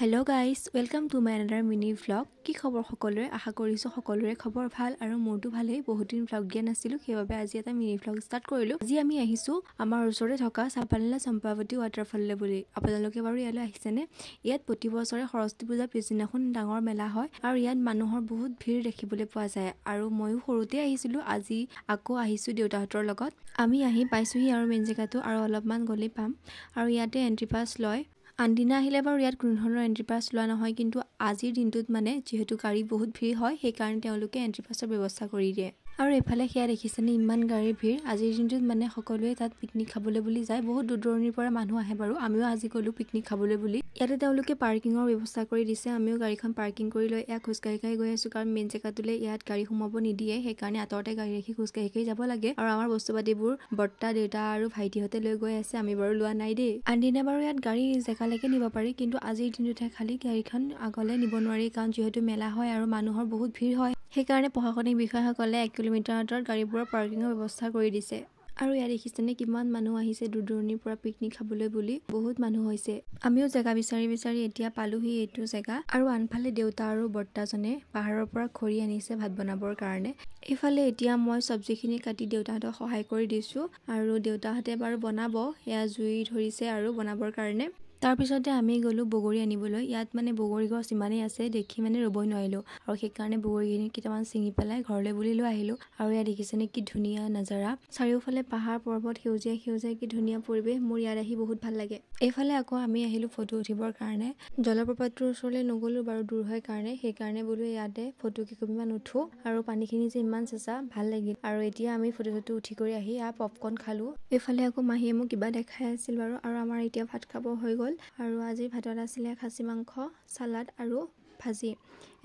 Hello guys, welcome to my another mini vlog. কি খবৰ সকলোৰে আশা কৰিছো সকলোৰে খবৰ ভাল আৰু মোৰটো ভালেই বহুত দিন vlog দিয়া নাছিলো সেইবাবে আজি এটা মিনি vlog ষ্টাৰ্ট কৰিলো। আজি আমি আহিছো আমাৰ ওচৰতে থকা চাপানেলা চম্পাৱতী ৱাটাৰফললে বুলি। আপোনালোকে বাৰু ইয়ালৈ আহিছেনে? ইয়াত প্ৰতি বছৰে সৰস্বতী পূজা পিছদিনাখন ডাঙৰ মেলা হয় আৰু ইয়াত মানুহৰ বহুত ভিৰ দেখিবলৈ পোৱা যায় আৰু ময়ো সৰুতে আহিছিলো আজি আকৌ আহিছো দেউতাহঁতৰ লগত। আমি আহি পাইছোহি আৰু মেইন জেগাটো আৰু অলপমান গলি পাম আৰু ইয়াতে এন্ট্ৰি পাস লয়। আনদিনা আহিলে বাৰু ইয়াত কোনো ধৰণৰ এন্ট্ৰি পাস লোৱা নহয় কিন্তু আজিৰ দিনটোত মানে যেহেতু গাড়ী বহুত ভিৰ হয় সেই কাৰণে তেওঁলোকে এন্ট্ৰি পাসৰ ব্যৱস্থা কৰি দিয়ে। আৰু এফালে সেয়া দেখিছেনে ইমান গাড়ীৰ ভিৰ আজিৰ দিনটোত মানে সকলোৱে তাত পিকনিক খাবলৈ বুলি যায় বহুত দূৰৰ পৰা মানুহ আহে বাৰু আমিও আজি গলো পিকনিক খাবলৈ বুলি। ইয়াতে তেওঁলোকে পাৰ্কিঙৰ ব্যৱস্থা কৰি দিছে আমিও গাড়ীখন পাৰ্কিং কৰি লৈ ইয়াক খোজকাঢ়ি গৈ আছো কাৰণ মেইন জেগাটোলে ইয়াত গাড়ী সোমাব নিদিয়ে সেইকাৰণে আঁতৰতে গাড়ী ৰাখি খোজকাঢ়ি যাব লাগে আৰু আমাৰ বস্তুপাতিবোৰ বৰ্তা দেউতা আৰু ভাইটিহঁতে লৈ গৈ আছে আমি বাৰু লোৱা নাই দেই। আনদিনা বাৰু ইয়াত গাড়ী জেগালৈকে নিব পাৰি কিন্তু আজিৰ দিনটোতে খালি গাড়ীখন আগলৈ নিব নোৱাৰি কাৰণ যিহেতু মেলা হয় আৰু মানুহৰ বহুত ভিৰ হয় সেইকাৰণে প্ৰশাসনিক বিষয়াসকলে 1 কিলোমিটাৰ আঁতৰত গাড়ীবোৰৰ পাৰ্কিঙৰ ব্যৱস্থা কৰি দিছে। আৰু ইয়াত দেখিছেনে কিমান মানুহ আহিছে দূৰৰ পৰা পিকনিক খাবলৈ বুলি বহুত মানুহ হৈছে। আমিও জেগা বিচাৰি এতিয়া পালোহি এইটো জেগা আৰু আনফালে দেউতা আৰু বৰ্তাজনে পাহাৰৰ পৰা খৰি আনিছে ভাত বনাবৰ কাৰণে। এইফালে এতিয়া মই চব্জিখিনি কাটি দেউতাহঁতক সহায় কৰি দিছো আৰু দেউতাহঁতে বাৰু বনাব এয়া জুই ধৰিছে আৰু বনাবৰ কাৰণে। তাৰ পিছতে আমি গলো বগৰী আনিবলৈ ইয়াত মানে বগৰী গছ ইমানেই আছে দেখি মানে ৰবই নোৱাৰিলো আৰু সেইকাৰণে বগৰীখিনি কেইটামান ছিঙি পেলাই ঘৰলৈ বুলি লৈ আহিলো। আৰু ইয়াত দেখিছেনে কি ধুনীয়া নজাৰা চাৰিওফালে পাহাৰ পৰ্বত সেউজীয়া কি ধুনীয়া পৰিৱেশ মোৰ ইয়াত আহি বহুত ভাল লাগে। এইফালে আকৌ আমি আহিলো ফটো উঠিবৰ কাৰণে জলপ্ৰপাতটোৰ ওচৰলৈ নগলো বাৰু দূৰ হয় কাৰণে সেইকাৰণে বোলো ইয়াতে ফটো কেইকপিমান উঠো আৰু পানীখিনি যে ইমান চেঁচা ভাল লাগিল। আৰু এতিয়া আমি ফটো উঠি কৰি আহি পপকৰ্ন খালো। এইফালে আকৌ মাহীয়ে মোক কিবা দেখাই আছিল বাৰু আৰু আমাৰ এতিয়া ভাত খাব হৈ গ'ল আৰু আজি ভাতত আছিলে খাচী মাংস চালাড আৰু ভাজি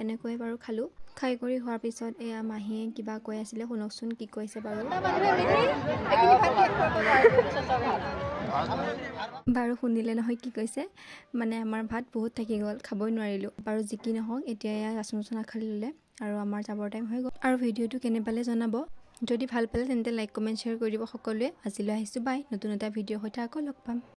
এনেকৈ বাৰু খালো। খাই কৰি হোৱাৰ পিছত এয়া মাহীয়ে কিবা কৈ আছিলে শুনকচোন কি কৈছে বাৰু শুনিলে নহয় কি কৈছে মানে আমাৰ ভাত বহুত থাকি গ'ল খাবই নোৱাৰিলো বাৰু যি কি নহওক এতিয়া এয়া ৰাচন খালি ল'লে আৰু আমাৰ যাবৰ টাইম হৈ গ'ল। আৰু ভিডিঅ'টো কেনে পালে জনাব যদি ভাল পালে তেন্তে লাইক কমেণ্ট শ্বেয়াৰ কৰি দিব সকলোৱে। আজিলৈ আহিছো বাই নতুন এটা ভিডিঅ'ৰ সৈতে আকৌ লগ পাম।